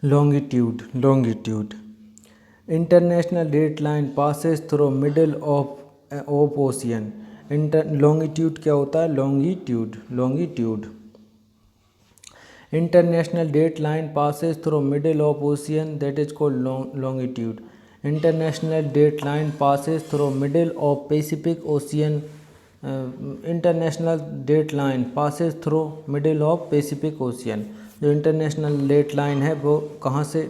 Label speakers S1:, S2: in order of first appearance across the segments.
S1: Longitude. International date line passes through middle of ocean. Longitude क्या होता है? Longitude. International date line passes through middle of ocean, that is called longitude. International date line passes through middle of Pacific Ocean. International date line passes through middle of Pacific Ocean. जो international date line है वो कहाँ से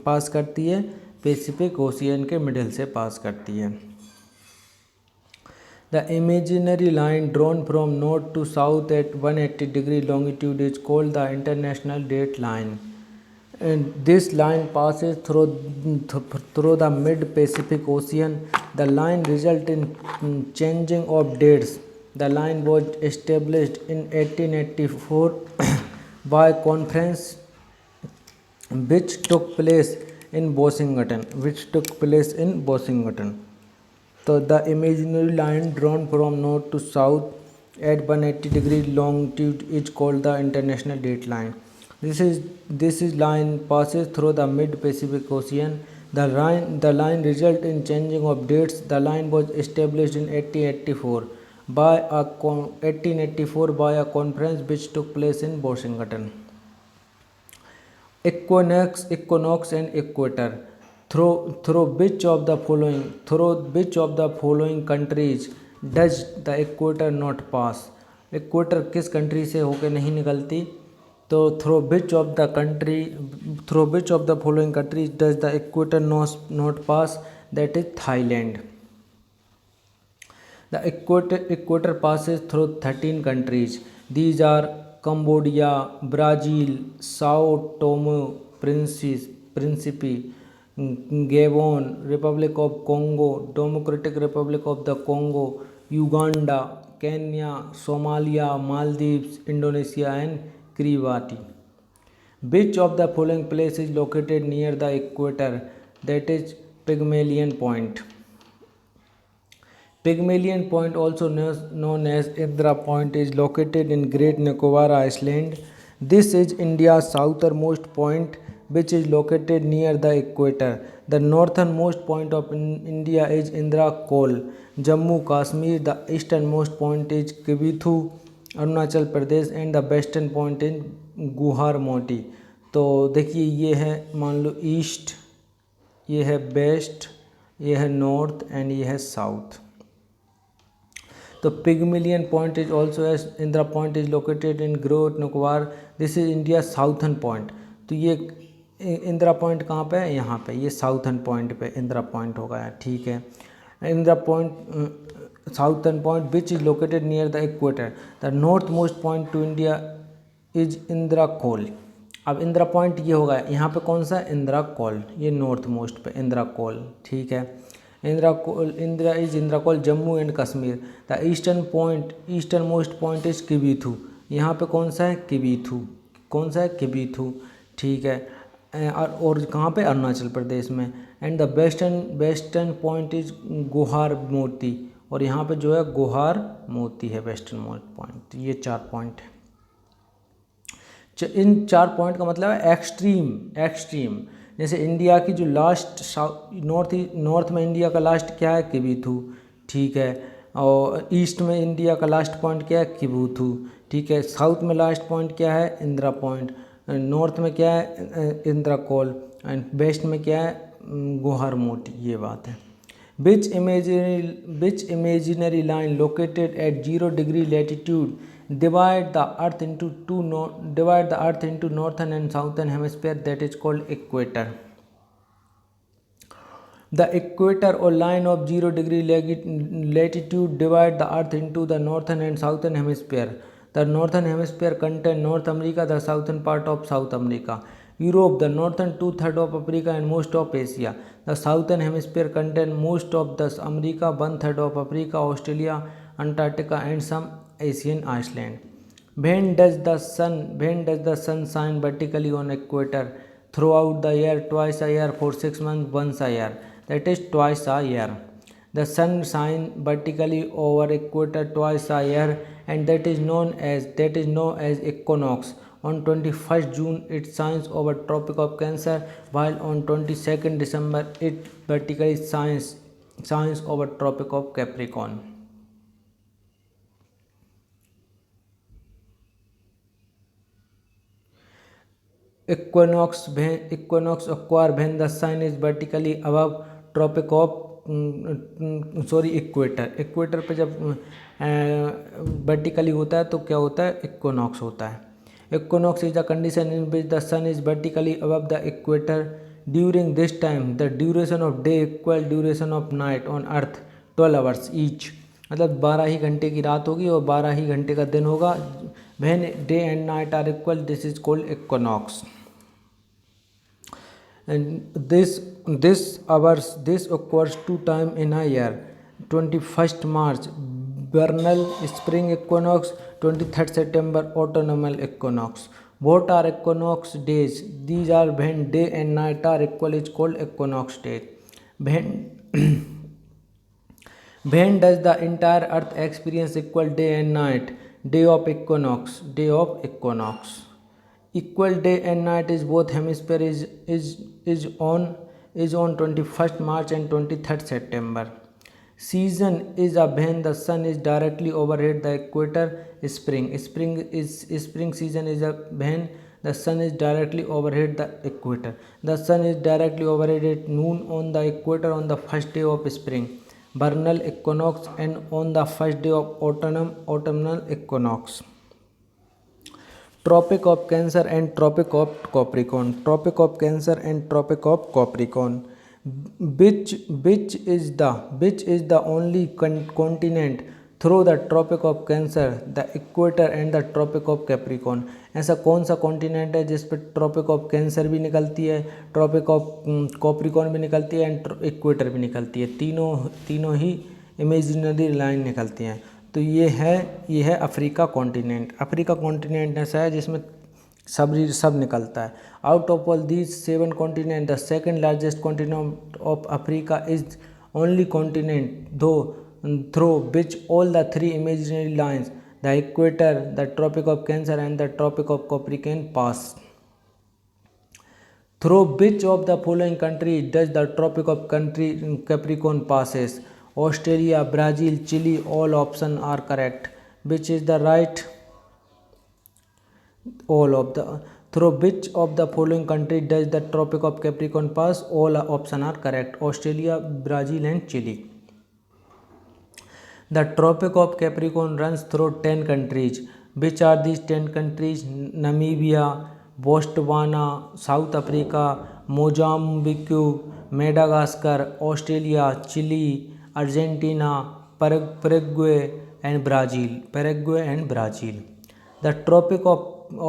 S1: पास करती है? Pacific ocean के middle से पास करती है. The imaginary line drawn from north to south at 180-degree longitude is called the international date line. And this line passes through the mid-Pacific Ocean. The line results in changing of dates. The line was established in 1884 by conference which took place in Washington. So the imaginary line drawn from north to south at 180-degree longitude is called the international date line. This line passes through the mid-Pacific Ocean. The line results in changing of dates. The line was established in 1884 by a conference which took place in Washington. Equinox and equator. Through which of the following countries does the equator not pass? Equator किस country से होकर नहीं निकलती? तो through which of the following countries does the equator not pass? That is Thailand. The equator passes through 13 countries. These are Cambodia, Brazil, Sao Tome Principe, Gabon, Republic of Congo, Democratic Republic of the Congo, Uganda, Kenya, Somalia, Maldives, Indonesia and Kiribati. Which of the following place is located near the equator? That is Pygmalion Point. Pygmalion Point, also known as Indra Point, is located in Great Nicobar Island. This is India's southernmost point, which is located near the equator. The northernmost point of India is Indra Kol, Jammu Kashmir. The easternmost point is Kibithu, Arunachal Pradesh. And the western point in गुहार मोटी. तो देखिए ये है, मान लो east, ये है waste, ये है नॉर्थ एंड ये है साउथ. तो Pygmalion Point is also as Indira Point is located in Great Nicobar. This is India southern point. तो ये इंदिरा पॉइंट कहाँ पे है? यहाँ पे. ये साउथर्न पॉइंट पे इंदिरा पॉइंट होगा. ठीक है. Indira Point southern point which is located near the equator. The north most point to India is Indira Col. अब इंदिरा पॉइंट ये होगा यहाँ पे कौन सा? इंदिरा कोल. ये नॉर्थ मोस्ट पे इंदिरा कोल. ठीक है. Indira is Indira Col Jammu and Kashmir. The eastern most point is Kibithu. यहाँ पे कौन सा है? किबीथू. कौन सा है? किबीथू. ठीक है. और कहाँ पे? अरुणाचल प्रदेश में. And the western point is गुहार मोती. और यहाँ पे जो है गुहार मोती है वेस्टर्न मोस्ट पॉइंट. ये 4 पॉइंट है. इन 4 पॉइंट का मतलब है एक्सट्रीम. जैसे इंडिया की जो लास्ट नॉर्थ में इंडिया का लास्ट क्या है? किबीथू. ठीक है. और ईस्ट में इंडिया का लास्ट पॉइंट क्या है? किबूथू. ठीक है. साउथ में लास्ट पॉइंट क्या है? इंदिरा पॉइंट. नॉर्थ में क्या है? इंदिरा कोल. एंड वेस्ट में क्या है? गुहार मोटी. ये बात है. Which imaginary line located at 0-degree latitude divide the earth into northern and southern hemisphere? That is called equator. The equator or line of 0-degree latitude divide the earth into the northern and southern hemisphere. The northern hemisphere contains North America, the southern part of South America, Europe, the northern 2/3 of Africa and most of Asia. The southern hemisphere contains most of the America, 1/3 of Africa, Australia, Antarctica and some Asian islands. When does the sun shine vertically on equator? Throughout the year, twice a year, for 6 months, once a year. That is twice a year. The sun shines vertically over equator twice a year, and that is known as equinox On 21st June, it shines over Tropic of Cancer, while on 22nd December, it vertically shines over Tropic of Capricorn. Equinox occur when the sun is vertically above tropic of equator पे जब vertically होता है तो क्या होता है, equinox होता है. Equinox is the condition in which the sun is vertically above the equator. During this time the duration of day equal duration of night on earth 12 hours each. मतलब 12 ही घंटे की रात होगी और 12 ही घंटे का दिन होगा. When day and night are equal, this is called equinox. And this occurs 2 times in a year. 21st March vernal spring equinox, 23rd September autumnal equinox. What are equinox days? These are when day and night are equal, is called equinox days. When does the entire earth experience equal day and night? Day of equinox. Equal day and night is both hemisphere is on 21st March and 23rd September. Season is a when the sun is directly overhead the equator. Spring season is a when the sun is directly overhead the equator. The sun is directly overhead at noon on the equator on the first day of spring, vernal equinox, and on the first day of autumnal equinox. Tropic of Cancer and Tropic of Capricorn. Tropic of Cancer and Tropic of Capricorn. Which is the only continent through the Tropic of Cancer, the Equator and the Tropic of Capricorn. ऐसा कौन सा continent है जिस पे tropic of cancer भी निकलती है, tropic of कॉप्रिकॉर्न भी निकलती है एंड इक्वेटर भी निकलती है. तीनों ही इमेजिनरी लाइन निकलती हैं. तो ये है अफ्रीका कॉन्टिनेंट. अफ्रीका कॉन्टिनेंट ऐसा है जिसमें सब निकलता है. Out of all these 7 continent the second largest continent of Africa is only continent though through which all the 3 imaginary lines the equator, the Tropic of Cancer and the Tropic of Capricorn pass. Through which of the following countries does the Tropic of Capricorn passes? Australia, Brazil, Chile. All options are correct. Which is the right? All of the. Through which of the following countries does the Tropic of Capricorn pass? All options are correct. Australia, Brazil, and Chile. The Tropic of Capricorn runs through 10 countries. Which are these 10 countries? Namibia, Botswana, South Africa, Mozambique, Madagascar, Australia, Chile, Argentina, Paraguay and Brazil. The Tropic of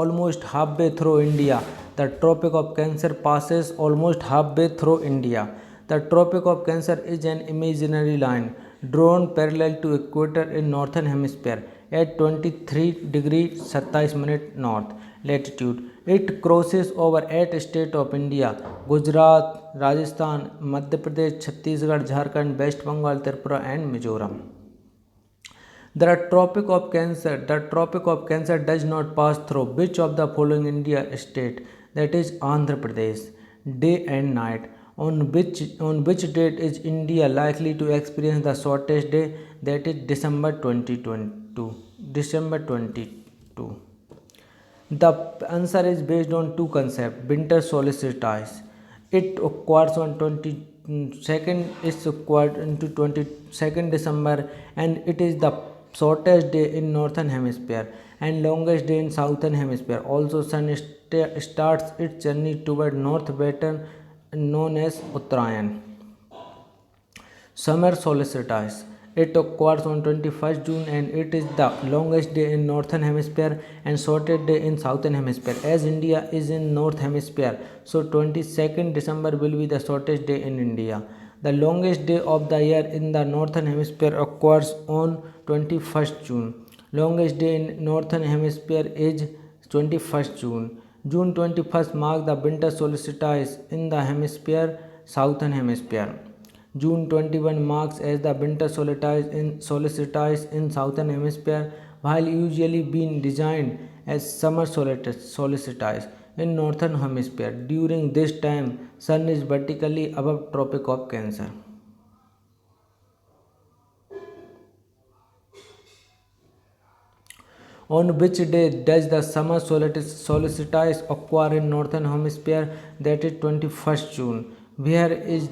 S1: almost halfway through India. The Tropic of Cancer passes almost halfway through India. The Tropic of Cancer is an imaginary line drawn parallel to equator in northern hemisphere at 23 degree 27 minute north latitude. It crosses over 8 states of India: Gujarat, Rajasthan, Madhya Pradesh, Chhattisgarh, Jharkhand, West Bengal, Tripura, and Mizoram. The Tropic of Cancer does not pass through which of the following India state? That is Andhra Pradesh. Day and night. On which date is India likely to experience the shortest day? That is December 22. The answer is based on 2 concepts. Winter solstice. It occurs on 22nd December, and it is the shortest day in northern hemisphere and longest day in southern hemisphere. Also, sun starts its journey toward northwestern, known as Uttarayan. Summer solstice. It occurs on 21st June, and it is the longest day in northern hemisphere and shortest day in southern hemisphere. As India is in north hemisphere, so 22nd December will be the shortest day in India. The longest day of the year in the northern hemisphere occurs on 21st June. Longest day in northern hemisphere is 21st June. June 21st marks the winter solstice in the southern hemisphere. June 21 marks as the winter solstice in southern hemisphere, while usually being designed as summer solstice in northern hemisphere. During this time, sun is vertically above Tropic of Cancer. On which day does the summer solstice occur in northern hemisphere? That is 21st June. Where is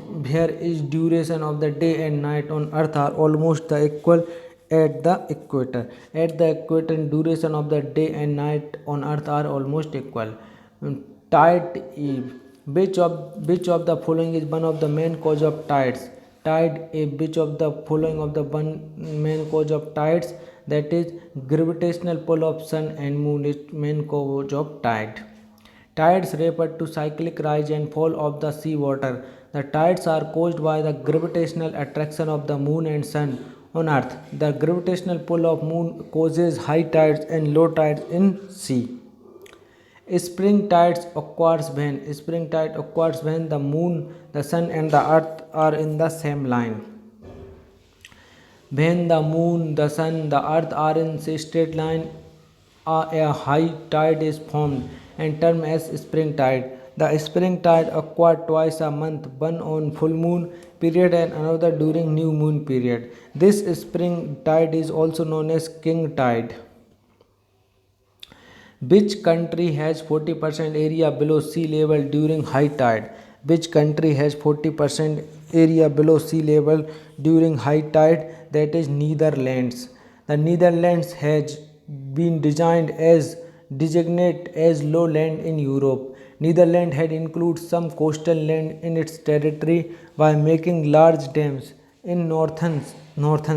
S1: duration of the day and night on Earth are almost the equal at the equator. At the equator, duration of the day and night on Earth are almost equal. Tide eve. Which of the following is one of the main cause of tides? Tide eve. Which of the following of the one main cause of tides? That is gravitational pull of sun and moon is main cause of tide. Tides refer to cyclic rise and fall of the sea water. The tides are caused by the gravitational attraction of the moon and sun on earth. The gravitational pull of moon causes high tides and low tides in sea. Spring tides occurs when? Spring tide occurs when the moon, the sun and the earth are in the same line. When the moon, the sun, the earth are in a straight line, a high tide is formed and termed as spring tide. The spring tide occurs twice a month, one on full moon period and another during new moon period. This spring tide is also known as king tide. Which country has 40% area below sea level during high tide? Which country has 40% area below sea level during high tide? That is Netherlands. The Netherlands has been designated as low land in Europe. Netherlands had included some coastal land in its territory by making large dams in northern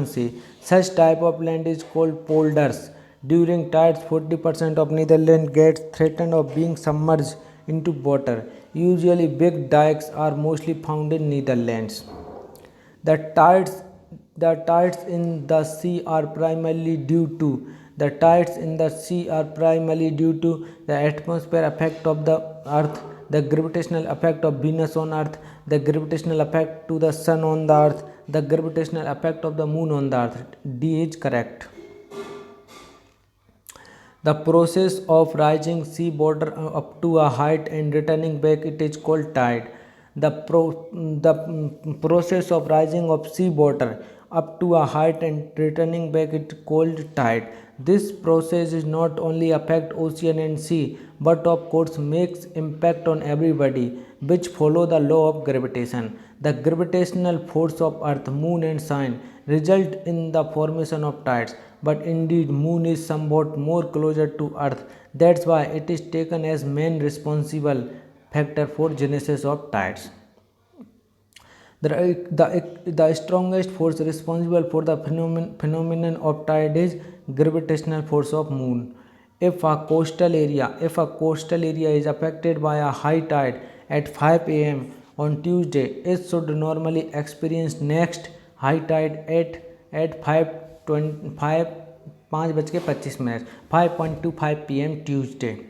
S1: sea. Such type of land is called polders. During tides, 40% of Netherlands gets threatened of being submerged into water. Usually, big dikes are mostly found in Netherlands. The tides, the tides in the sea are primarily due to the atmosphere effect of the Earth, the gravitational effect of Venus on Earth, the gravitational effect to the Sun on the Earth, the gravitational effect of the Moon on the Earth. D is correct. The process of rising sea water up to a height and returning back it is called tide. The process of rising of sea water up to a height and returning back it called tide. This process is not only affect ocean and sea but of course makes impact on everybody which follow the law of gravitation. The gravitational force of earth, moon and sun result in the formation of tides, but indeed moon is somewhat more closer to earth. That's why it is taken as main responsible factor for genesis of tides. The strongest force responsible for the phenomenon of tide is gravitational force of moon. If a coastal area is affected by a high tide at 5 a.m. on Tuesday, it should normally experience next high tide at 5:25 p.m. Tuesday.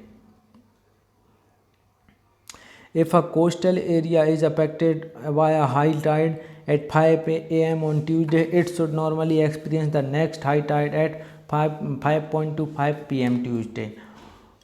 S1: If a coastal area is affected by a high tide at 5 a.m. on Tuesday, it should normally experience the next high tide at 5:25 p.m. Tuesday.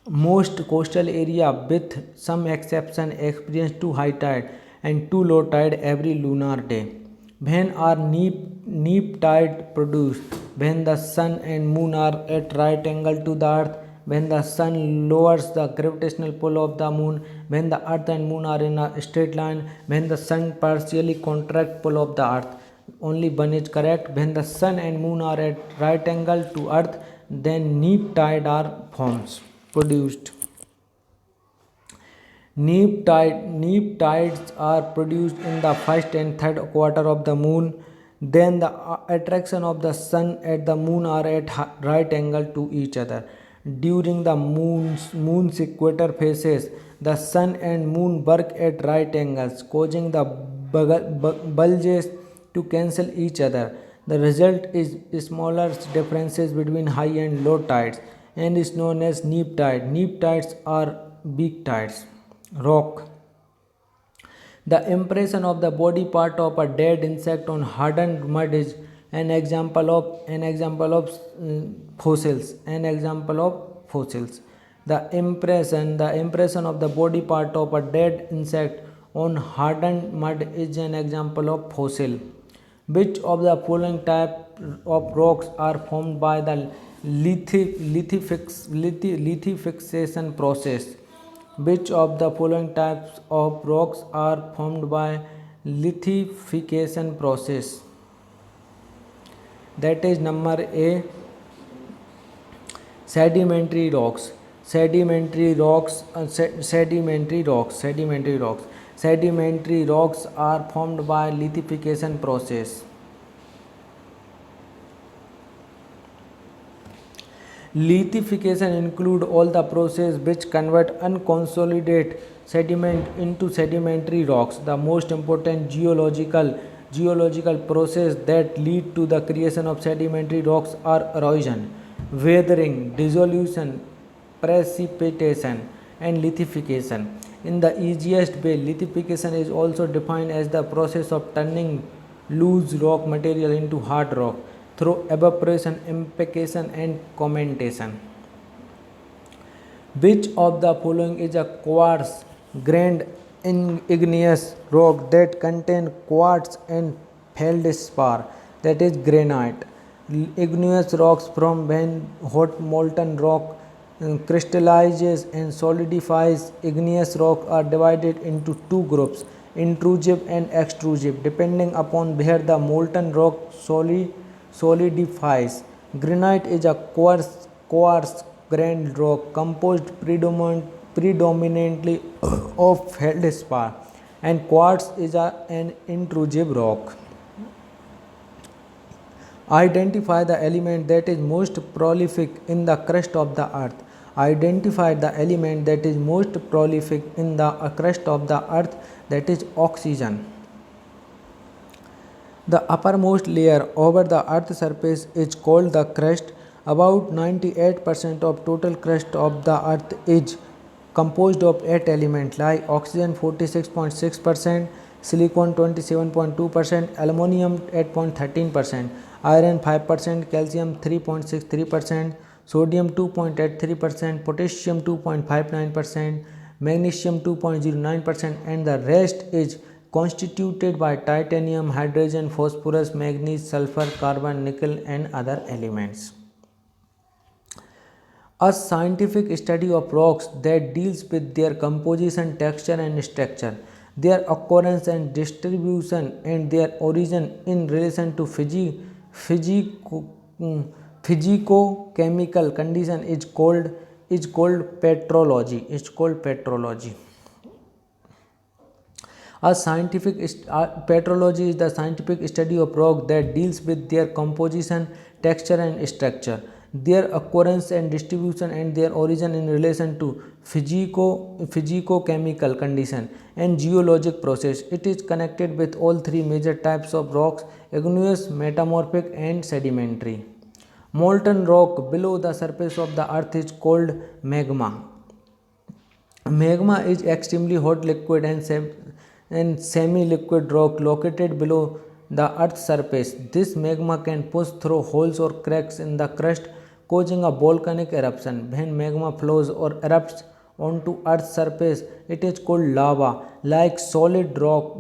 S1: Most coastal area, with some exception, experience two high tide and two low tide every lunar day. When are neap tide produced? When the sun and moon are at right angle to the earth, when the sun lowers the gravitational pull of the moon, when the earth and moon are in a straight line, when the sun partially contract pull of the earth. Only one is correct. When the sun and moon are at right angle to earth, then neap tide are forms produced. Neap tides are produced in the first and third quarter of the moon. Then the attraction of the sun and the moon are at right angle to each other. During the moon's equator phases, the sun and moon work at right angles, causing the bulges to cancel each other. The result is smaller differences between high and low tides and is known as neap tide. Neap tides are weak tides. Rock. The impression of the body part of a dead insect on hardened mud is an example of fossils. The impression of the body part of a dead insect on hardened mud is an example of fossil. Which of the following type of rocks are formed by the lithification process? Which of the following types of rocks are formed by lithification process? That is number A, sedimentary rocks. Sedimentary rocks are formed by lithification process. Lithification include all the process which convert unconsolidated sediment into sedimentary rocks. The most important geological process that lead to the creation of sedimentary rocks are erosion, weathering, dissolution, precipitation, and lithification. In the easiest way, lithification is also defined as the process of turning loose rock material into hard rock through evaporation, impactation, and cementation. Which of the following is a quartz grained igneous rock that contain quartz and feldspar? That is granite. Igneous rocks from when hot molten rock crystallizes and solidifies. Igneous rock are divided into two groups, intrusive and extrusive, depending upon where the molten rock solidifies. Granite is a quartz grained rock composed predominantly of feldspar, and quartz is an intrusive rock. Identify the element that is most prolific in the crust of the earth. Identify the element that is most prolific in the crust of the earth, that is oxygen. The uppermost layer over the earth's surface is called the crust. About 98% of total crust of the earth is composed of 8 elements like oxygen 46.6%, silicon 27.2%, aluminum 8.13%, iron 5%, calcium 3.63%, sodium 2.83%, potassium 2.59%, magnesium 2.09%, and the rest is constituted by titanium, hydrogen, phosphorus, manganese, sulfur, carbon, nickel, and other elements. A scientific study of rocks that deals with their composition, texture, and structure, their occurrence and distribution, and their origin in relation to physico-chemical condition is called petrology. Petrology is the scientific study of rock that deals with their composition, texture, and structure, their occurrence and distribution, and their origin in relation to physico-chemical condition and geologic process. It is connected with all three major types of rocks: igneous, metamorphic, and sedimentary. Molten rock below the surface of the earth is called magma. Magma is extremely hot liquid and semi-liquid rock located below the earth's surface. This magma can push through holes or cracks in the crust, causing a volcanic eruption. When magma flows or erupts onto earth's surface, it is called lava. Like solid rock,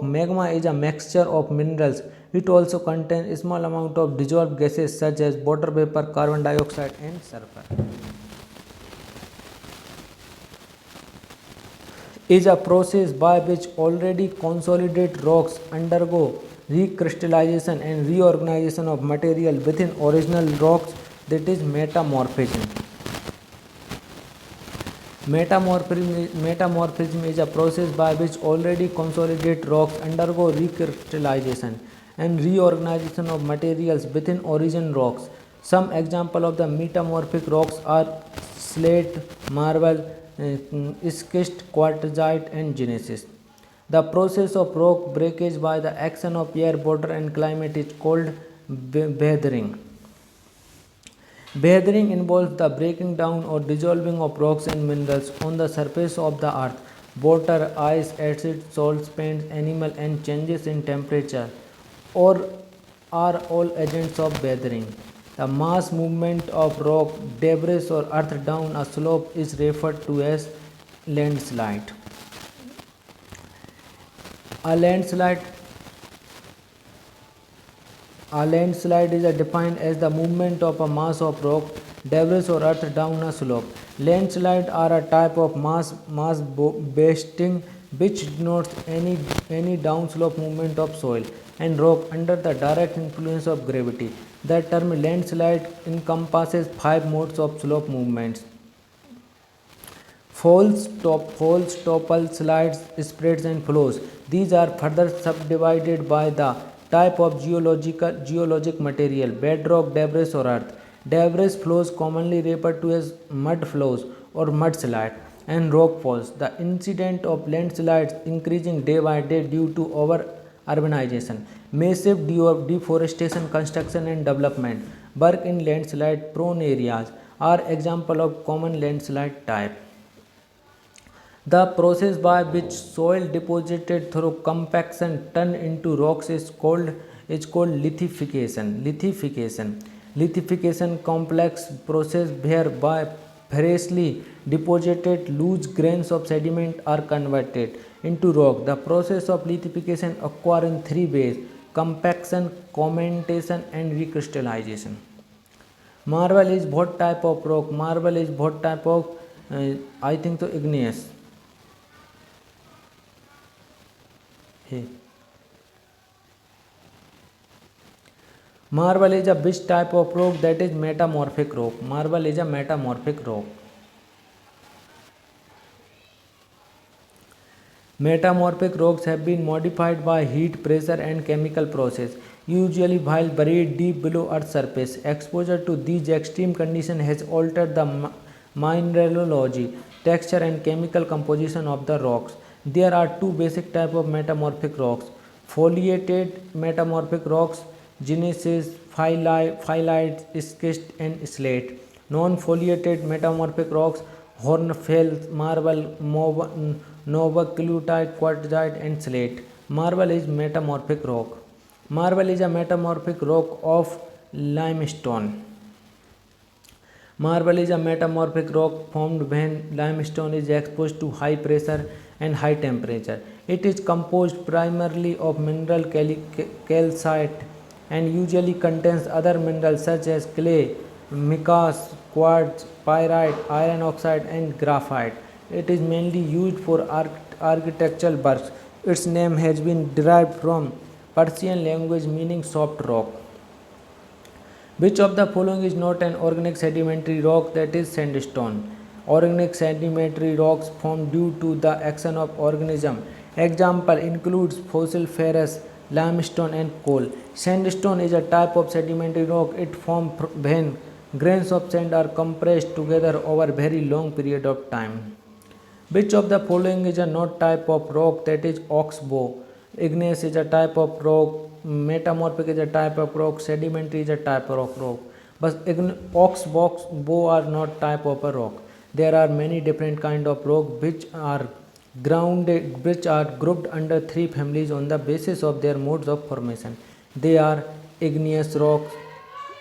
S1: magma is a mixture of minerals. It also contains a small amount of dissolved gases such as water vapor, carbon dioxide, and sulfur. Is a process by which already consolidated rocks undergo recrystallization and reorganization of material within original rocks, that is metamorphism. Metamorphism is a process by which already consolidated rocks undergo recrystallization and reorganization of materials within original rocks. Some examples of the metamorphic rocks are slate, marble, schist, quartzite, and gneiss. The process of rock breakage by the action of air, water, and climate is called weathering. Weathering involves the breaking down or dissolving of rocks and minerals on the surface of the earth. Water, ice, acid, salts, paints, animal, and changes in temperature or are all agents of weathering. The mass movement of rock, debris or earth down a slope is referred to as landslide. A landslide A landslide is defined as the movement of a mass of rock, debris or earth down a slope. Landslides are a type of mass wasting which denotes any downslope movement of soil and rock under the direct influence of gravity. The term landslide encompasses 5 modes of slope movements: falls, topple, slides, spreads and flows. These are further subdivided by the type of geologic material: bedrock, debris or earth. Debris flows commonly referred to as mud flows or mudslide, and rock falls. The incidence of landslides increasing day by day due to over urbanization, massive deforestation, construction and development. Work in landslide prone areas are example of common landslide type. The process by which soil deposited through compaction turned into rocks is called lithification. Lithification complex process whereby freshly deposited loose grains of sediment are converted into rock. The process of lithification occurs in 3 ways: compaction, cementation and recrystallization. Marble is what type of rock? Marble is what type of I think so igneous. Hey. Marble is a which type of rock? That is metamorphic rock. Marble is a metamorphic rock. Metamorphic rocks have been modified by heat, pressure and chemical process, usually while buried deep below Earth's surface. Exposure to these extreme conditions has altered the mineralogy, texture and chemical composition of the rocks. There are 2 basic types of metamorphic rocks: foliated metamorphic rocks, gneisses, phyllites, schist and slate. Non-foliated metamorphic rocks: hornfels, marble, novaculite, quartzite and slate. Marble is metamorphic rock. Marble is a metamorphic rock of limestone. Marble is a metamorphic rock formed when limestone is exposed to high pressure and high temperature. It is composed primarily of mineral calcite and usually contains other minerals such as clay, mica, quartz, pyrite, iron oxide and graphite. It is mainly used for architectural works. Its name has been derived from Persian language meaning soft rock. Which of the following is not an organic sedimentary rock? That is sandstone. Organic sedimentary rocks formed due to the action of organism. Example includes fossiliferous, limestone and coal. Sandstone is a type of sedimentary rock. It forms when grains of sand are compressed together over very long period of time. Which of the following is a not type of rock? That is oxbow. Igneous is a type of rock. Metamorphic is a type of rock. Sedimentary is a type of rock. But oxbow are not type of a rock. There are many different kind of rock which are grouped under 3 families on the basis of their modes of formation. They are igneous rocks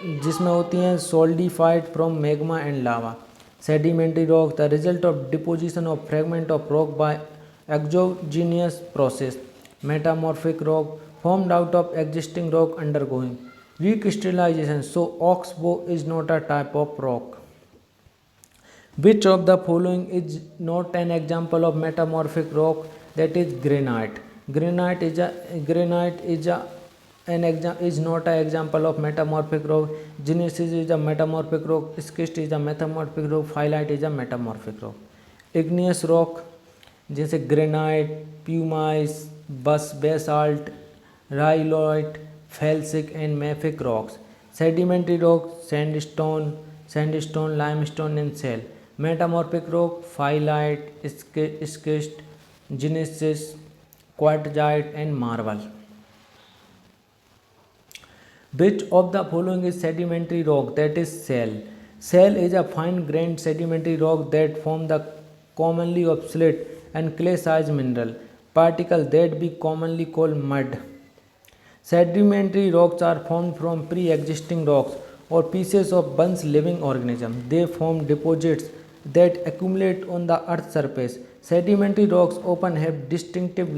S1: जिसमें होती हैं solidified from magma and lava. Sedimentary rock, the result of deposition of fragment of rock by exogenous process. Metamorphic rock, formed out of existing rock undergoing recrystallization. So oxbow is not a type of rock. Which of the following is not an example of metamorphic rock? That is granite. Granite is not an example of metamorphic rock. Gneisses is a metamorphic rock. Schist is a metamorphic rock. Phylite is a metamorphic rock. Igneous rock जैसे granite, pumice, basalt, rhyolite, felsic and mafic rocks. Sedimentary rock, sandstone, limestone and shale. Metamorphic rock, phylite, schist, gneisses, quartzite and marble. Which of the following is sedimentary rock? That is shale. Shale is a fine-grained sedimentary rock that form the commonly of slate and clay-sized mineral particles that we commonly call mud. Sedimentary rocks are formed from pre-existing rocks or pieces of once living organism. They form deposits that accumulate on the Earth's surface. Sedimentary rocks often have distinctive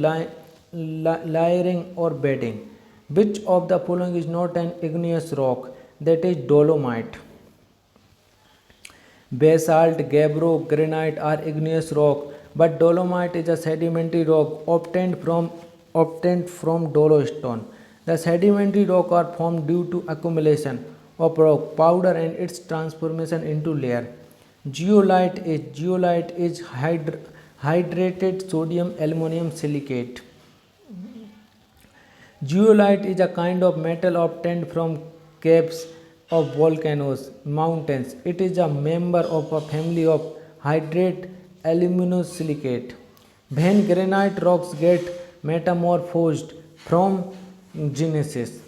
S1: layering or bedding. Which of the following is not an igneous rock? That is dolomite. Basalt, gabbro, granite are igneous rock, but dolomite is a sedimentary rock obtained from dolostone. The sedimentary rock are formed due to accumulation of rock powder and its transformation into layer. Geolite is hydrated sodium aluminum silicate. Zeolite is a kind of metal obtained from caves of volcanoes, mountains. It is a member of a family of hydrate aluminosilicate. When granite rocks get metamorphosed from genesis.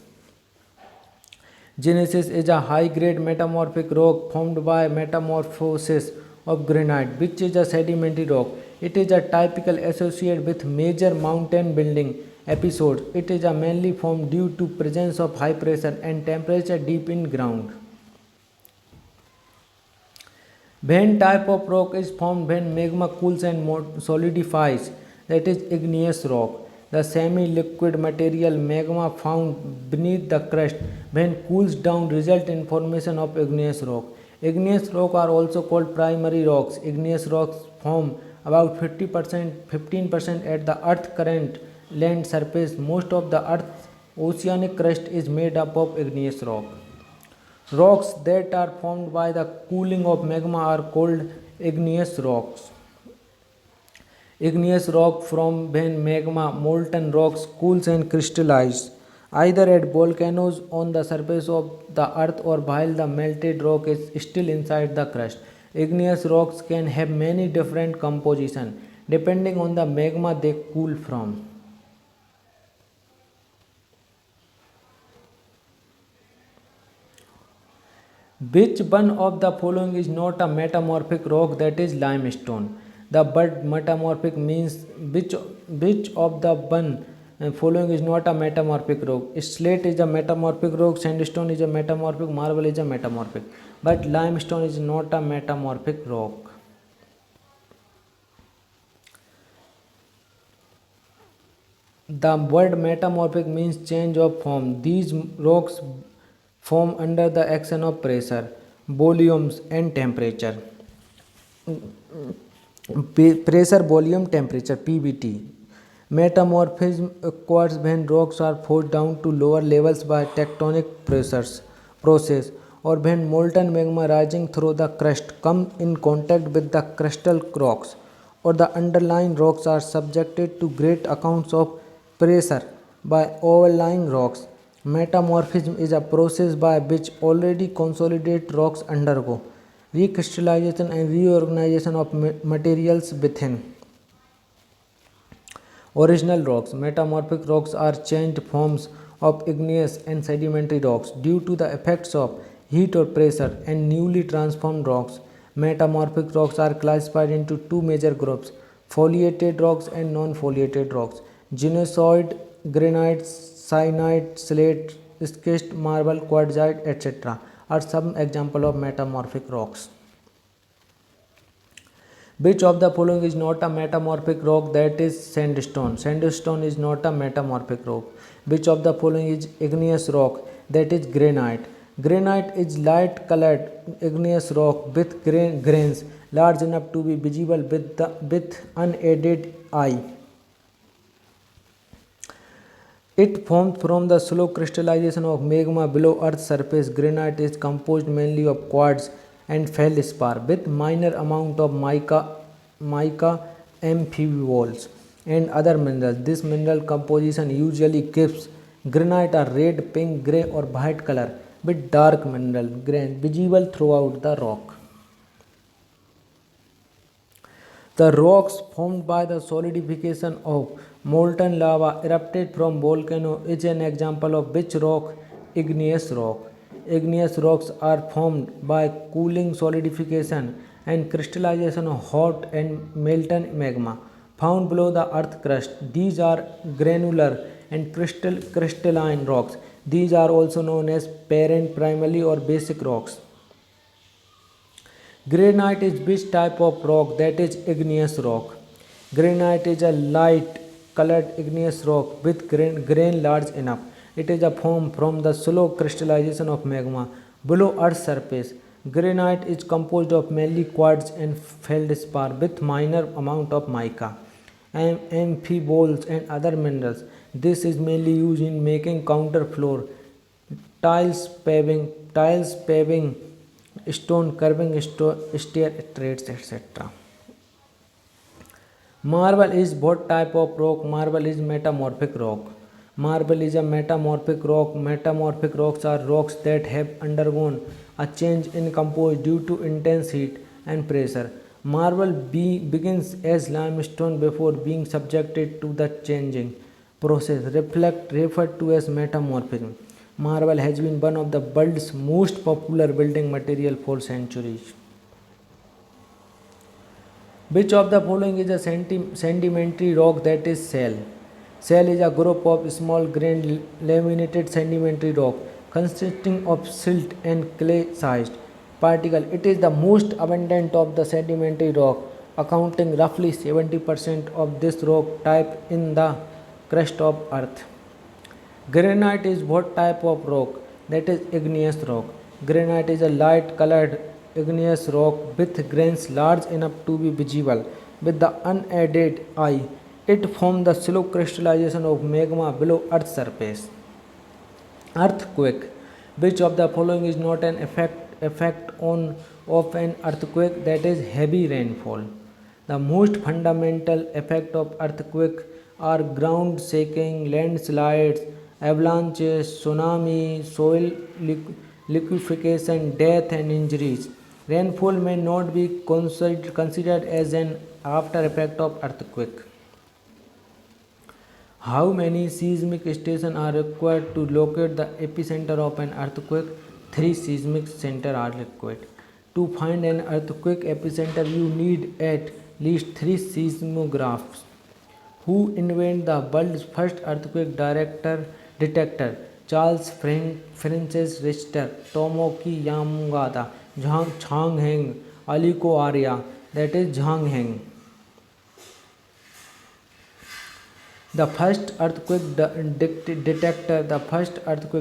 S1: Genesis is a high-grade metamorphic rock formed by metamorphosis of granite, which is a sedimentary rock. It is a typical associated with major mountain building episodes. It is a mainly formed due to presence of high pressure and temperature deep in ground. When type of rock is formed when magma cools and solidifies, that is igneous rock. The semi-liquid material magma found beneath the crust when cools down result in formation of igneous rock. Igneous rock are also called primary rocks. Igneous rocks form about 15% at the earth current land surface. Most of the earth's oceanic crust is made up of igneous rock. Rocks that are formed by the cooling of magma are called igneous rocks. Igneous rock from when magma, molten rocks cools and crystallizes, either at volcanoes on the surface of the earth or while the melted rock is still inside the crust. Igneous rocks can have many different compositions depending on the magma they cool from. Which one of the following is not a metamorphic rock? That is limestone. The word metamorphic means which of the one following is not a metamorphic rock. Slate is a metamorphic rock, sandstone is a metamorphic, marble is a metamorphic, but limestone is not a metamorphic rock. The word metamorphic means change of form. These rocks form under the action of pressure, volumes and temperature. Pressure, volume, temperature, PVT. Metamorphism occurs when rocks are forced down to lower levels by tectonic process, or when molten magma rising through the crust comes in contact with the crustal rocks, or the underlying rocks are subjected to great amounts of pressure by overlying rocks. Metamorphism is a process by which already consolidated rocks undergo recrystallization and reorganization of materials within original rocks. Metamorphic rocks are changed forms of igneous and sedimentary rocks due to the effects of heat or pressure and newly transformed rocks. Metamorphic rocks are classified into two major groups: foliated rocks and non-foliated rocks. Gneissoid, granite, syenite, slate, schist, marble, quartzite, etc. are some examples of metamorphic rocks. Which of the following is not a metamorphic rock? That is sandstone. Sandstone is not a metamorphic rock. Which of the following is igneous rock? That is granite. Granite is light colored igneous rock with grains large enough to be visible with unaided eye. It forms from the slow crystallization of magma below Earth's surface. Granite is composed mainly of quartz and feldspar with minor amount of mica amphiboles and other minerals. This mineral composition usually gives granite a red, pink, grey or white color with dark mineral grain visible throughout the rock. The rocks formed by the solidification of molten lava erupted from volcano is an example of which rock? Igneous rock. Igneous rocks are formed by cooling, solidification and crystallization of hot and molten magma found below the earth crust. These are granular and crystalline rocks These are also known as parent, primary or basic rocks. Granite is which type of rock? That is igneous rock. Granite is a light colored igneous rock with grain large enough. It is a form from the slow crystallization of magma below Earth's surface. Granite is composed of mainly quartz and feldspar with minor amount of mica, amphiboles and other minerals. This is mainly used in making counterfloor, tiles paving, stone curving, stair treads, etc. Marble is what type of rock? Marble is metamorphic rock. Marble is a metamorphic rock. Metamorphic rocks are rocks that have undergone a change in composition due to intense heat and pressure. Marble begins as limestone before being subjected to the changing process, referred to as metamorphism. Marble has been one of the world's most popular building material for centuries. Which of the following is a sedimentary rock? That is shale. Shale is a group of small grained laminated sedimentary rock consisting of silt and clay sized particles. It is the most abundant of the sedimentary rock, accounting roughly 70% of this rock type in the crust of earth. Granite is what type of rock? That is igneous rock. Granite is a light colored igneous rock with grains large enough to be visible with the unaided eye. It forms the slow crystallization of magma below Earth's surface. Earthquake. Which of the following is not an effect of an earthquake? That is heavy rainfall. The most fundamental effect of earthquake are ground shaking, landslides, avalanches, tsunami, soil liquefaction, death and injuries. Rainfall may not be considered as an after effect of earthquake. How many seismic stations are required to locate the epicenter of an earthquake? 3 seismic centers are required. To find an earthquake epicenter, you need at least 3 seismographs. Who invented the world's first earthquake detector? Charles Francis Richter, Tomoki Yamagata, Zhang Heng, Aliko Arya, that is Zhang Heng. The first earthquake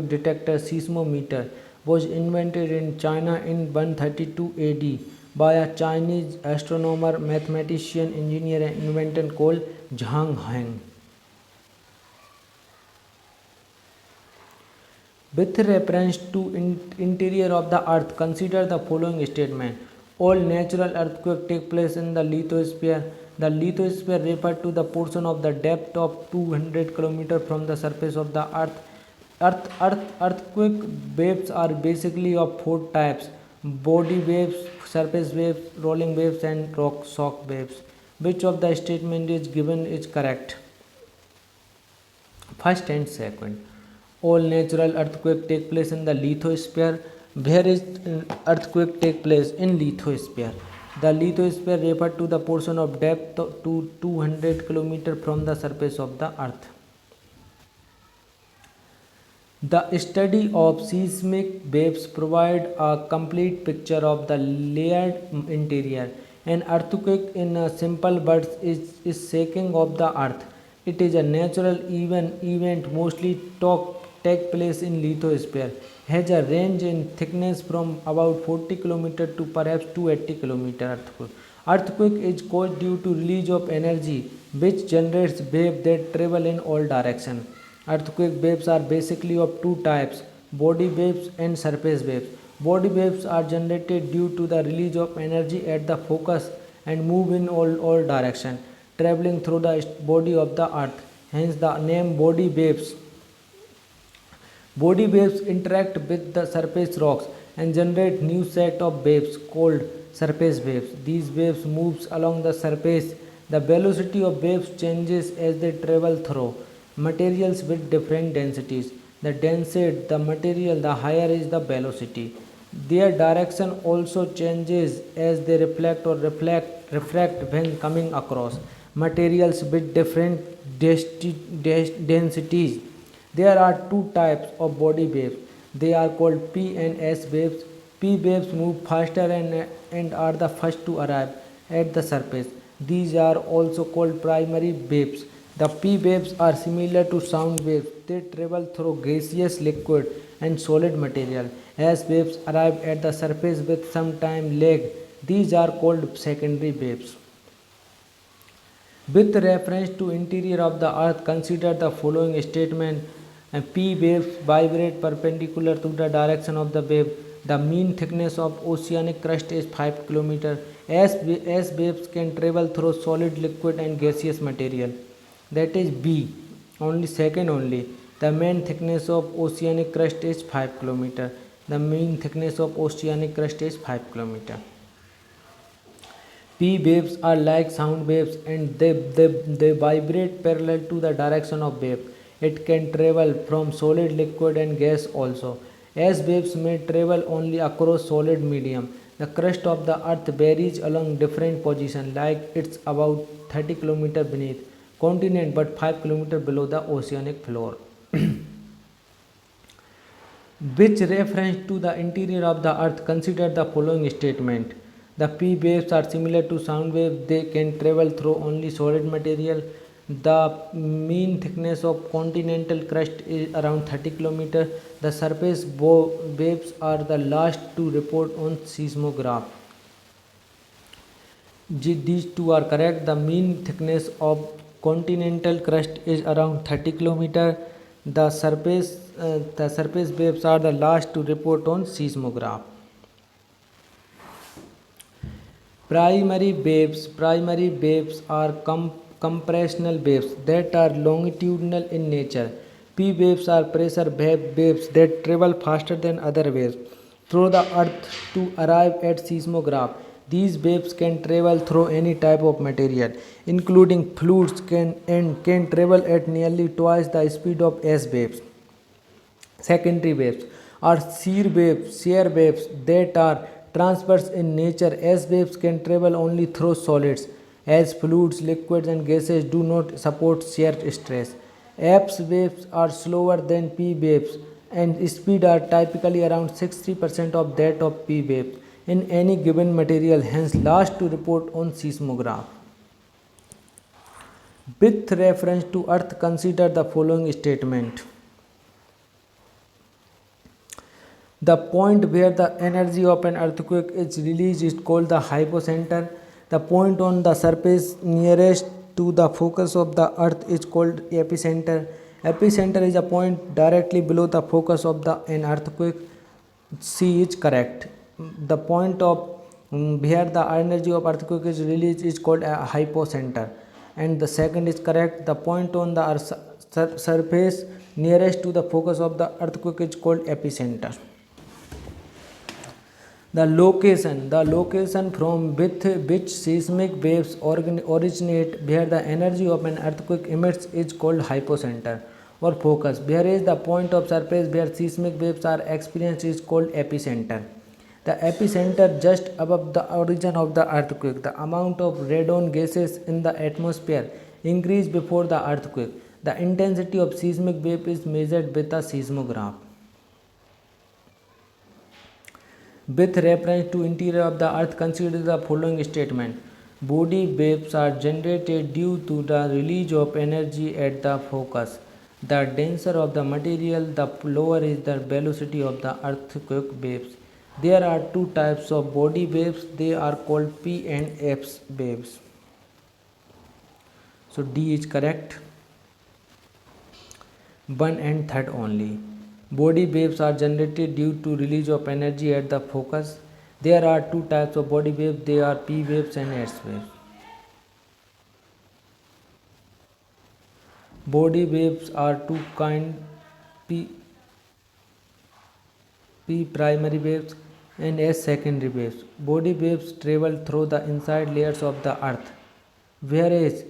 S1: detector, seismometer, was invented in China in 132 AD by a Chinese astronomer, mathematician, engineer and inventor called Zhang Heng. With reference to interior of the earth, consider the following statement. All natural earthquakes take place in the lithosphere. The lithosphere refers to the portion of the depth of 200 km from the surface of the earth. Earthquake waves are basically of 4 types: body waves, surface waves, rolling waves and rock shock waves. Which of the statement is given is correct? First and second. All natural earthquakes take place in the lithosphere. Where is earthquake take place? In lithosphere. The lithosphere refers to the portion of depth to 200 km from the surface of the earth. The study of seismic waves provides a complete picture of the layered interior. An earthquake, in simple words, is shaking of the earth. It is a natural event mostly take place in lithosphere. Has a range in thickness from about 40 km to perhaps 280 km. Earthquake is caused due to release of energy which generates waves that travel in all directions. Earthquake waves are basically of 2 types: body waves and surface waves. Body waves are generated due to the release of energy at the focus and move in all directions, traveling through the body of the earth. Hence the name body waves. Body waves interact with the surface rocks and generate new set of waves called surface waves. These waves moves along the surface. The velocity of waves changes as they travel through materials with different densities. The denser the material, the higher is the velocity. Their direction also changes as they refract when coming across materials with different densities. There are two types of body waves. They are called P and S waves. P waves move faster and are the first to arrive at the surface. These are also called primary waves. The P waves are similar to sound waves. They travel through gaseous, liquid, and solid material. S waves arrive at the surface with some time lag. These are called secondary waves. With reference to interior of the earth, consider the following statement. P waves vibrate perpendicular to the direction of the wave. The mean thickness of oceanic crust is 5 km. S waves can travel through solid, liquid and gaseous material. That is B. Only second only. The mean thickness of oceanic crust is 5 km. The mean thickness of oceanic crust is 5 km. P waves are like sound waves and they vibrate parallel to the direction of wave. It can travel from solid, liquid and gas also. S waves may travel only across solid medium. The crust of the earth varies along different positions, like it's about 30 km beneath continent but 5 km below the oceanic floor. With reference to the interior of the earth, consider the following statement. The P waves are similar to sound waves. They can travel through only solid material. The mean thickness of continental crust is around 30 km. The surface waves are the last to report on seismograph. These two are correct. The mean thickness of continental crust is around 30 km. The surface waves are the last to report on seismograph. Primary waves are compressional waves that are longitudinal in nature. P waves are pressure waves that travel faster than other waves through the earth to arrive at seismograph. These waves can travel through any type of material, including fluids, and can travel at nearly twice the speed of S waves. Secondary waves are shear waves that are transverse in nature. S waves can travel only through solids, as fluids, liquids, and gases do not support shear stress. F waves are slower than P waves and speed are typically around 60% of that of P waves in any given material, hence last to report on seismograph. With reference to earth, consider the following statement. The point where the energy of an earthquake is released is called the hypocenter. The point on the surface nearest to the focus of the earth is called epicenter. Epicenter is a point directly below the focus of an earthquake. C is correct. The point of where the energy of earthquake is released is called a hypocenter. And the second is correct. The point on the surface nearest to the focus of the earthquake is called epicenter. The location from which seismic waves originate, where the energy of an earthquake emits, is called hypocenter or focus. Where is the point of surface where seismic waves are experienced is called epicenter. The epicenter just above the origin of the earthquake. The amount of radon gases in the atmosphere increase before the earthquake. The intensity of seismic wave is measured with a seismograph. With reference to interior of the earth, consider the following statement. Body waves are generated due to the release of energy at the focus. The denser of the material, the lower is the velocity of the earthquake waves. There are two types of body waves. They are called P and S waves. So D is correct. 1 and 3rd only. Body waves are generated due to release of energy at the focus. There are two types of body waves. They are P waves and S waves. Body waves are two kind, P primary waves and S secondary waves. Body waves travel through the inside layers of the earth, whereas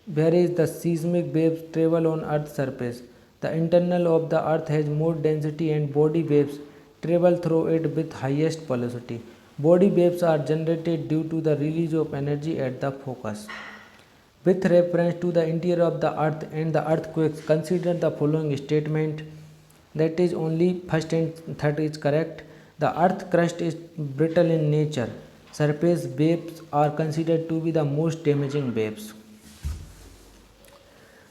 S1: the seismic waves travel on earth's surface. The internal of the earth has more density and body waves travel through it with highest velocity. Body waves are generated due to the release of energy at the focus. With reference to the interior of the earth and the earthquakes, consider the following statement. That is only first and third is correct. The earth crust is brittle in nature. Surface waves are considered to be the most damaging waves.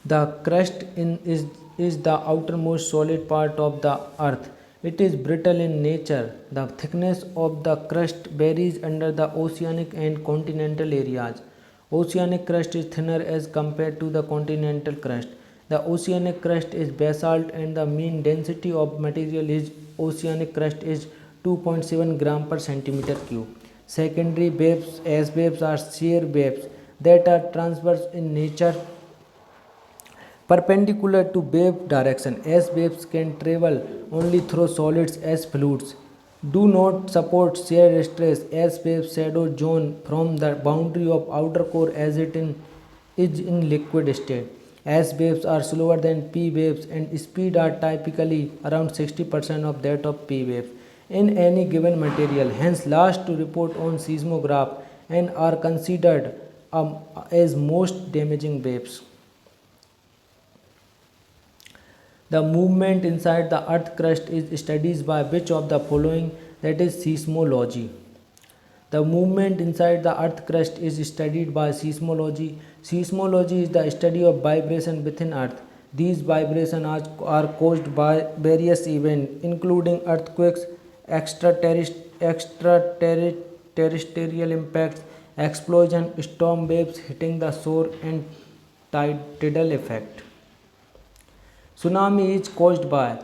S1: The crust is the outermost solid part of the earth. It is brittle in nature. The thickness of the crust varies under the oceanic and continental areas. Oceanic crust is thinner as compared to the continental crust. The oceanic crust is basalt and the mean density of material is oceanic crust is 2.7 gram per centimeter cube. Secondary waves, as waves are shear waves that are transverse in nature perpendicular to wave direction, as waves can travel only through solids as fluids do not support shear stress, as wave shadow zone from the boundary of outer core as is in liquid state. As waves are slower than P waves and speed are typically around 60% of that of P waves in any given material, hence last to report on seismograph and are considered as most damaging waves. The movement inside the earth crust is studied by which of the following, that is seismology. The movement inside the earth crust is studied by seismology. Seismology is the study of vibration within earth. These vibrations are caused by various events including earthquakes, extraterrestrial impacts, explosion, storm waves hitting the shore and tidal effect. Tsunami is caused by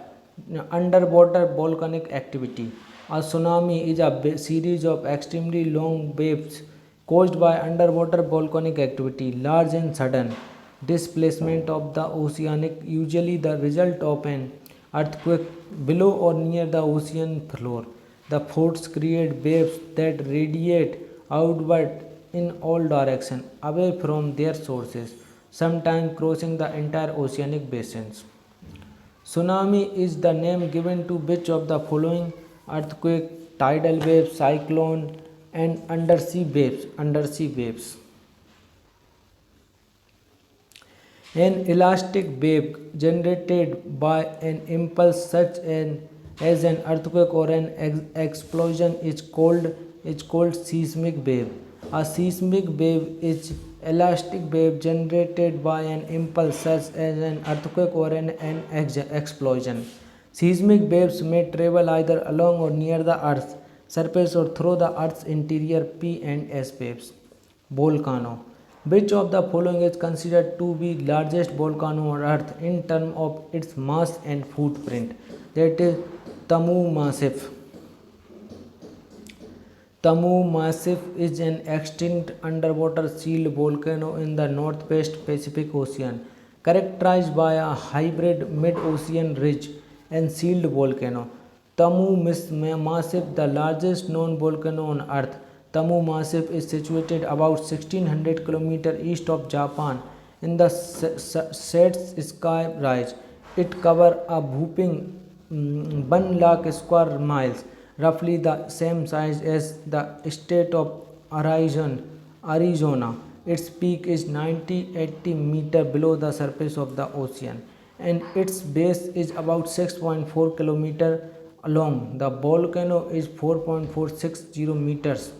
S1: underwater volcanic activity. A tsunami is a series of extremely long waves caused by underwater volcanic activity, large and sudden displacement of the oceanic, usually the result of an earthquake below or near the ocean floor. The force create waves that radiate outward in all directions away from their sources, sometimes crossing the entire oceanic basins. Tsunami is the name given to which of the following: earthquake, tidal wave, cyclone, and undersea waves. Undersea waves. An elastic wave generated by an impulse such as an earthquake or an explosion is called seismic wave. A seismic wave is elastic wave generated by an impulse such as an earthquake or an explosion. Seismic waves may travel either along or near the Earth's surface or through the Earth's interior. P and S waves. Volcano. Which of the following is considered to be largest volcano on Earth in terms of its mass and footprint? That is Tamu Massif. Tamu Massif is an extinct underwater sealed volcano in the northwest Pacific Ocean, characterized by a hybrid mid-ocean ridge and sealed volcano. Tamu Massif, the largest known volcano on Earth. Tamu Massif is situated about 1600 km east of Japan in the Saitsukai Rise. It covers a whopping 1 lakh square miles, roughly the same size as the state of Arizona. Its peak is 90-80 meters below the surface of the ocean, and its base is about 6.4 kilometers long. The volcano is 4.460 meters,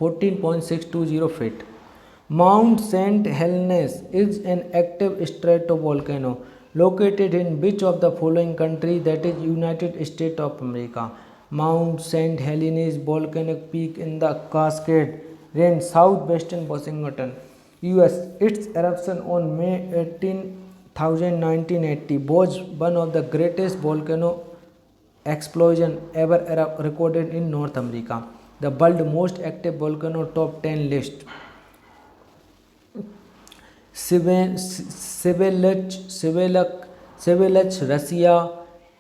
S1: 14.620 feet. Mount St. Helens is an active stratovolcano located in which of the following country, that is United States of America? Mount St. Helens volcanic peak in the Cascade Range, southwestern Washington, US. Its eruption on May 18, 1980 was one of the greatest volcano explosion ever recorded in North America. The world's most active volcano top 10 list: Sevilla, Russia;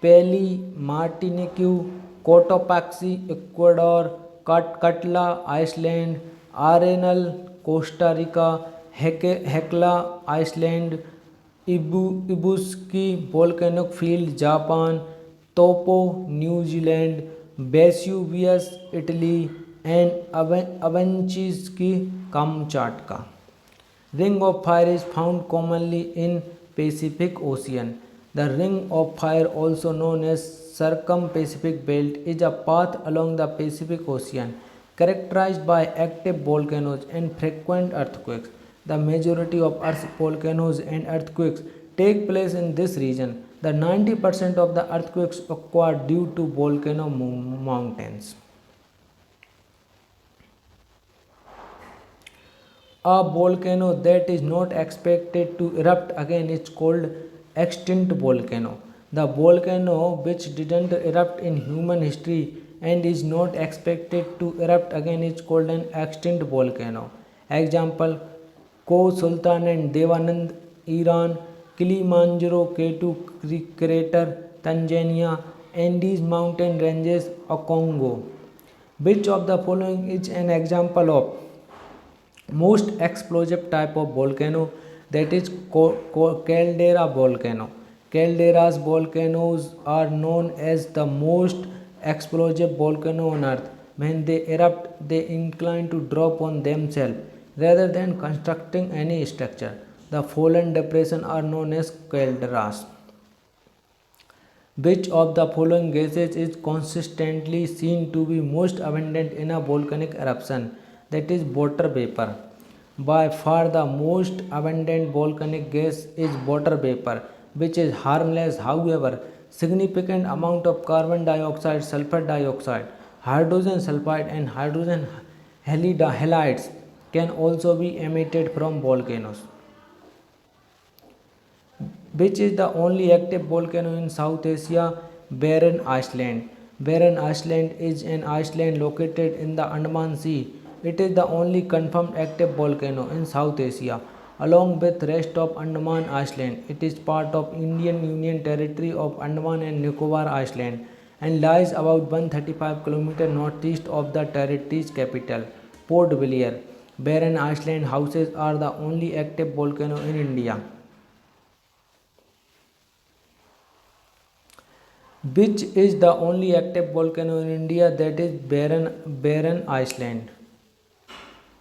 S1: Pelly, Martinique; Cotopaxi, Ecuador; Katla, Iceland; Arenal, Costa Rica; Hekla, Iceland; Ibuski volcanic field, Japan; Topo, New Zealand; Vesuvius, Italy; and Avanchiki, Kamchatka. Ring of fire is found commonly in Pacific Ocean. The ring of fire, also known as circum-Pacific belt, is a path along the Pacific Ocean characterized by active volcanoes and frequent earthquakes. The majority of Earth's volcanoes and earthquakes take place in this region. The 90% of the earthquakes occur due to volcano mountains. A volcano that is not expected to erupt again is called extinct volcano. The volcano which didn't erupt in human history and is not expected to erupt again is called an extinct volcano. Example: Ko Sultan and Devanand, Iran; Kilimanjaro K2 crater, Tanzania; Andes mountain ranges, Congo. Which of the following is an example of most explosive type of volcano? That is caldera volcano. Calderas volcanoes are known as the most explosive volcano on earth. When they erupt, they incline to drop on themselves rather than constructing any structure. The fallen depression are known as calderas. Which of the following gases is consistently seen to be most abundant in a volcanic eruption? That is water vapor. By far the most abundant volcanic gas is water vapor, which is harmless. However, significant amount of carbon dioxide, sulfur dioxide, hydrogen sulfide and hydrogen halides can also be emitted from volcanoes. Which is the only active volcano in South Asia? Barren Island. Barren Island is an island located in the Andaman Sea. It is the only confirmed active volcano in South Asia, along with rest of Andaman Island. It is part of Indian Union Territory of Andaman and Nicobar Island and lies about 135 km northeast of the territory's capital, Port Blair. Barren Island houses are the only active volcano in India. Which is the only active volcano in India? That is Barren Island.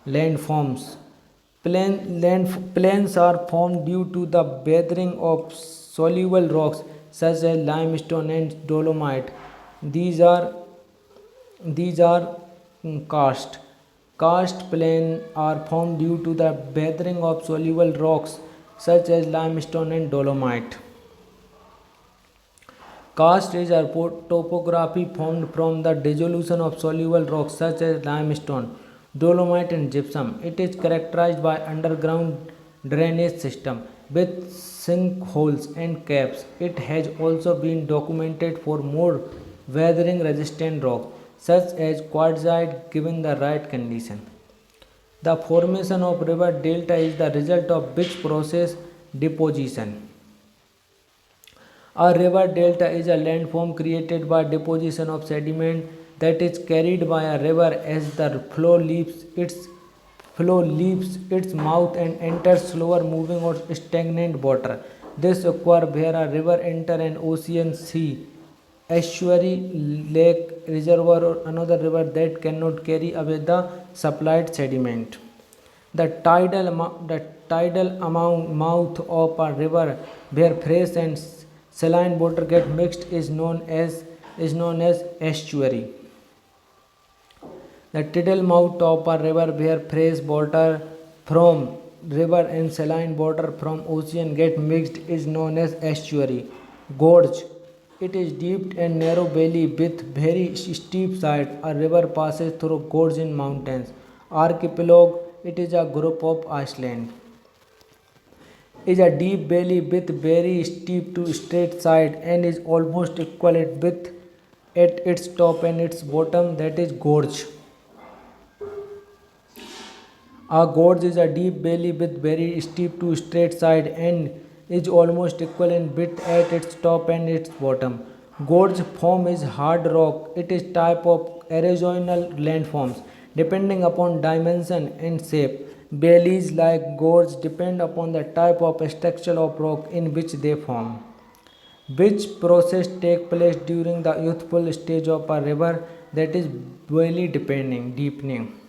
S1: Landforms. Plains are formed due to the weathering of soluble rocks such as limestone and dolomite. These are karst. Karst plains are formed due to the weathering of soluble rocks such as limestone and dolomite. Karst is a topography formed from the dissolution of soluble rocks such as limestone, dolomite and gypsum. It is characterized by underground drainage system with sinkholes and caves. It has also been documented for more weathering resistant rocks such as quartzite given the right condition. The formation of river delta is the result of which process? Deposition. A river delta is a landform created by deposition of sediment that is carried by a river as the flow leaves its mouth and enters slower moving or stagnant water. This occurs where a river enters an ocean, sea, estuary, lake, reservoir or another river that cannot carry away the supplied sediment. The tidal mouth of a river where fresh and saline water get mixed is known as estuary. The tidal mouth of a river where fresh water from river and saline water from ocean get mixed is known as estuary. Gorge. It is deep and narrow valley with very steep side. A river passes through gorge in mountains. Archipelago. It is a group of islands. Is a deep valley with very steep to straight side and is almost equal in width at its top and its bottom. That is gorge. A gorge is a deep valley with very steep to straight side and is almost equal in width at its top and its bottom. Gorge form is hard rock. It is type of erosional landforms depending upon dimension and shape. Valleys like gorge depend upon the type of structure of rock in which they form. Which process take place during the youthful stage of a river? That is valley deepening.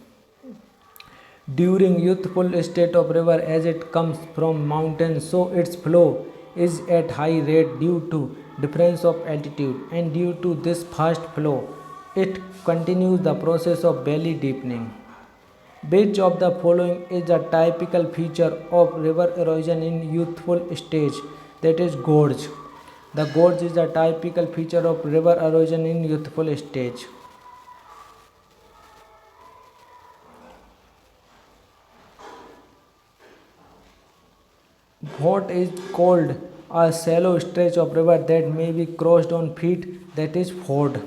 S1: during youthful state of river as it comes from mountains, so its flow is at high rate due to difference of altitude, and due to this fast flow it continues the process of valley deepening. Which of the following is a typical feature of river erosion in youthful stage? That is gorge. The gorge is a typical feature of river erosion in youthful stage. What is called a shallow stretch of river that may be crossed on feet? That is ford.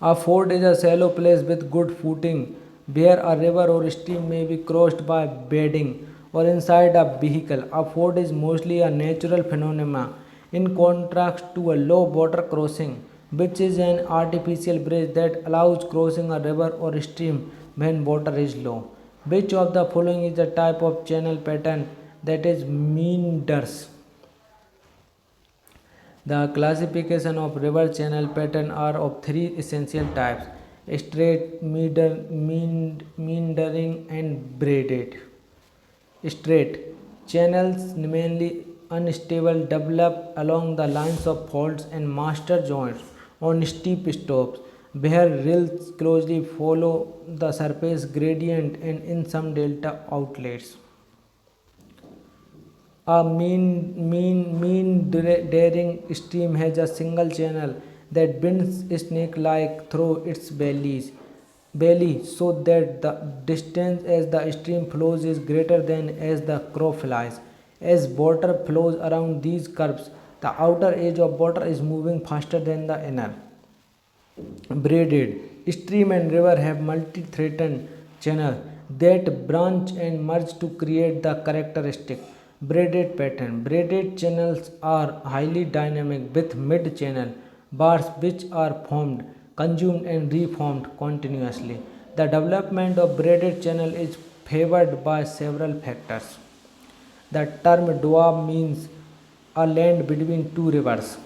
S1: A ford is a shallow place with good footing where a river or stream may be crossed by wading or inside a vehicle. A ford is mostly a natural phenomenon in contrast to a low water crossing, which is an artificial bridge that allows crossing a river or stream when water is low. Which of the following is a type of channel pattern? That is meanders. The classification of river channel pattern are of three essential types: straight, meandering, and braided. Straight channels, mainly unstable, develop along the lines of faults and master joints on steep slopes, where rills closely follow the surface gradient, and in some delta outlets. A meandering stream has a single channel that bends snake-like through its belly, so that the distance as the stream flows is greater than as the crow flies. As water flows around these curves, the outer edge of water is moving faster than the inner. Braided stream and river have multi-threaded channels that branch and merge to create the characteristic braided pattern. Braided channels are highly dynamic with mid-channel bars which are formed, consumed, and reformed continuously. The development of braided channel is favored by several factors. The term doab means a land between two rivers.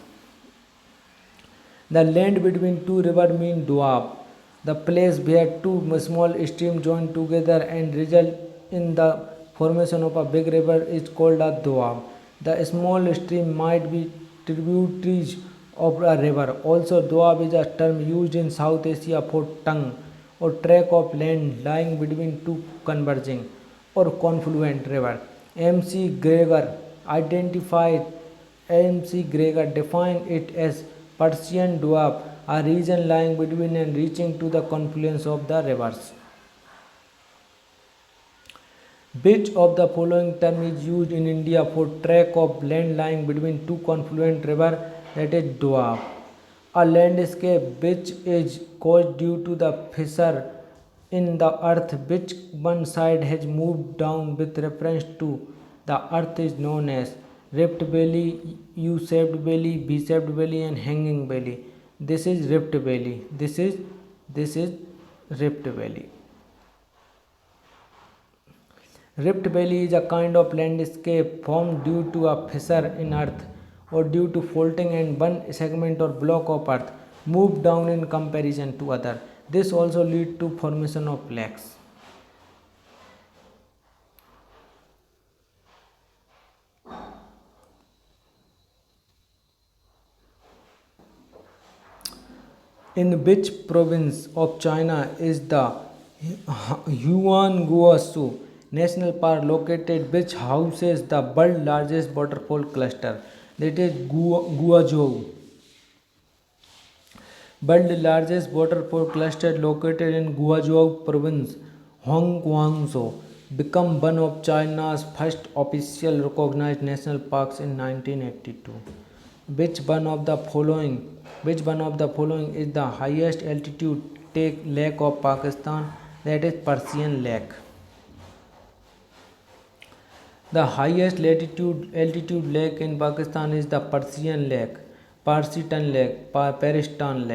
S1: The land between two rivers means doab, the place where two small streams join together and result in the formation of a big river is called a doab. The small stream might be tributaries of a river. Also, doab is a term used in South Asia for tongue or tract of land lying between two converging or confluent rivers. M.C. Gregor identified A.M.C. Gregor defined it as Persian Doab, a region lying between and reaching to the confluence of the rivers. Which of the following term is used in India for tract of land lying between two confluent rivers? That is Doab. A landscape which is caused due to the fissure in the earth which one side has moved down with reference to the earth is known as rift valley, U-shaped valley, V-shaped valley, and hanging valley. This is rift valley. This is rift valley. Rift valley is a kind of landscape formed due to a fissure in earth or due to faulting and one segment or block of earth moved down in comparison to other. This also leads to formation of lakes. In which province of China is the Huangguoshu National Park located, which houses the world's largest waterfall cluster? That is Guazhou. World's largest waterfall cluster located in Guangzhou province, Huangguangzhou, became one of China's first official recognized national parks in 1982. Which one of the following is the highest altitude lake of Pakistan? That is Persian Lake. The highest altitude lake in Pakistan is the Persian Lake, Parsitan Lake, Paristan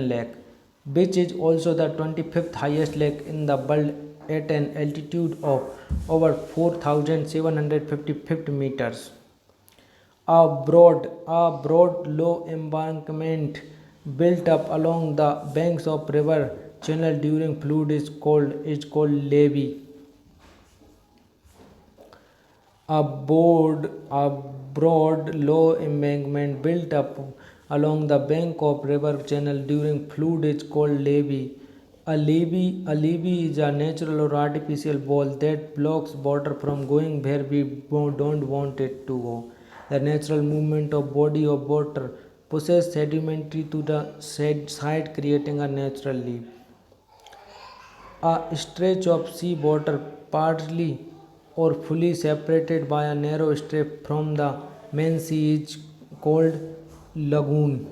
S1: Lake, which is also the 25th highest lake in the world at an altitude of over 4,755 meters. A broad, low embankment built up along the banks of river channel during flood is called levee. A broad low embankment built up along the bank of river channel during flood is called levee. A levee is a natural or artificial wall that blocks water from going where we don't want it to go. The natural movement of body of water pushes sedimentary to the side, creating a natural leak. A stretch of sea water, partly or fully separated by a narrow strip from the main sea, is called lagoon.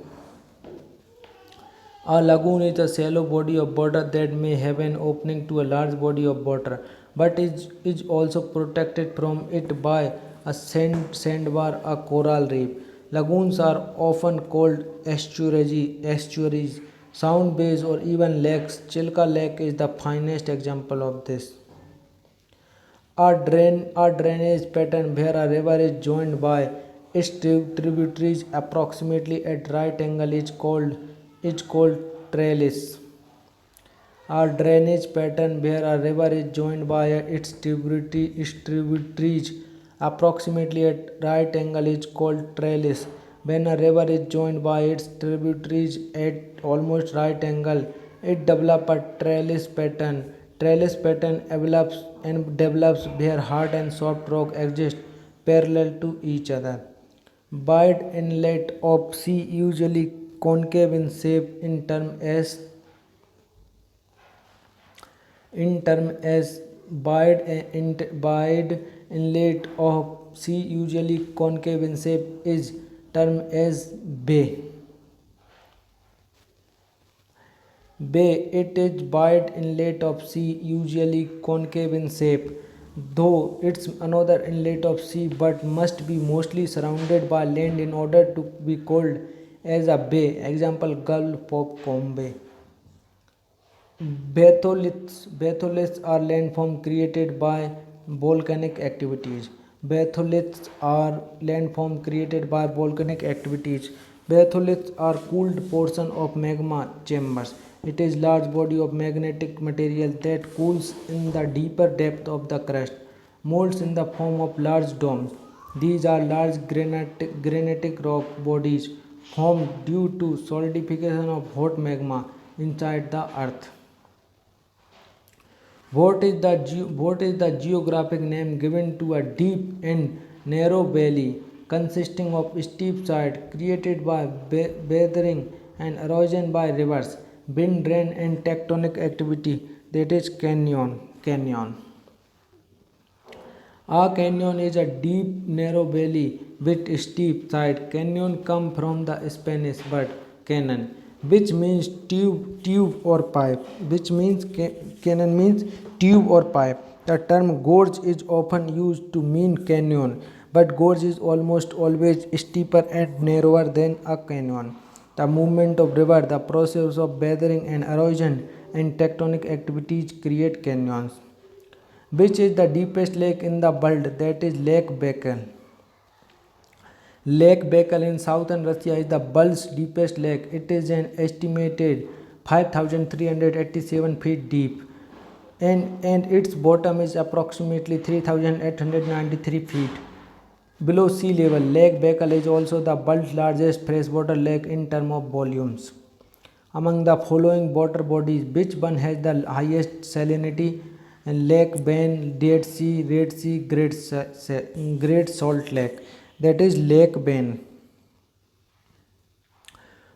S1: A lagoon is a shallow body of water that may have an opening to a large body of water, but is also protected from it by a sandbar, a coral reef. Lagoons are often called estuaries, sound bays, or even lakes. Chilka Lake is the finest example of this. A drainage pattern where a river is joined by its tributaries approximately at right angle is called trellis. A drainage pattern where a river is joined by its tributaries approximately at right angle is called trellis. When a river is joined by its tributaries at almost right angle, it develops a trellis pattern. Trellis pattern develops where hard and soft rock exist parallel to each other. Wide inlet of sea usually concave in shape in term as wide inlet of sea usually concave in shape is termed as bay. It is wide inlet of sea usually concave in shape, though it's another inlet of sea but must be mostly surrounded by land in order to be called as a bay. Example, Gulf of Combe. Batholiths are landforms created by volcanic activities. Batholiths are landforms created by volcanic activities. Batholiths are cooled portion of magma chambers. It is large body of magnetic material that cools in the deeper depth of the crust, molds in the form of large domes. These are large granitic rock bodies formed due to solidification of hot magma inside the earth. What is the geographic name given to a deep and narrow valley consisting of steep sides created by weathering and erosion by rivers, wind, rain, and tectonic activity? That is canyon. Canyon. A canyon is a deep, narrow valley with steep side. Canyon come from the Spanish word canon, which means tube or pipe. Which means canon means tube or pipe. The term gorge is often used to mean canyon, but gorge is almost always steeper and narrower than a canyon. The movement of river, the process of weathering and erosion, and tectonic activities create canyons. Which is the deepest lake in the world? That is Lake Baikal. Lake Baikal in southern Russia is the world's deepest lake. It is an estimated 5,387 feet deep, and its bottom is approximately 3,893 feet below sea level. Lake Baikal is also the world's largest freshwater lake in terms of volumes. Among the following water bodies, which one has the highest salinity? And Lake Bain, Dead Sea, Red Sea, Great Salt Lake. That is Lake Bain.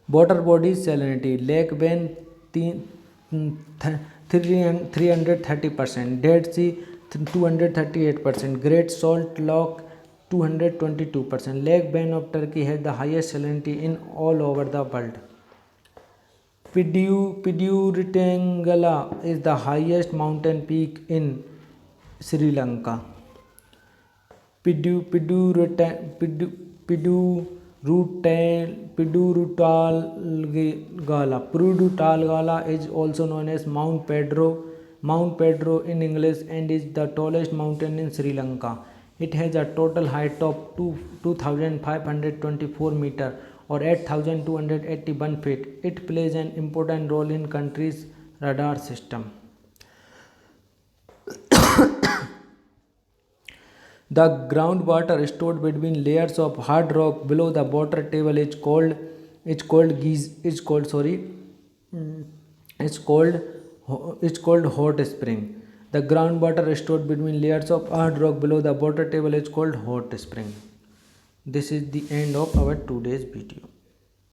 S1: Water bodies salinity: Lake Bain 330%, Dead Sea 238%, Great Salt Lake 222%. Lake Bain of Turkey has the highest salinity in all over the world. Pidurutengala is the highest mountain peak in Sri Lanka. Pidurutalgala is also known as Mount Pedro. Mount Pedro in English, and is the tallest mountain in Sri Lanka. It has a total height of 2,524 meter, or 8,281 feet. It plays an important role in country's radar system. The groundwater stored between layers of hard rock below the water table is called hot spring. The groundwater stored between layers of hard rock below the water table is called hot spring. This is the end of our today's video.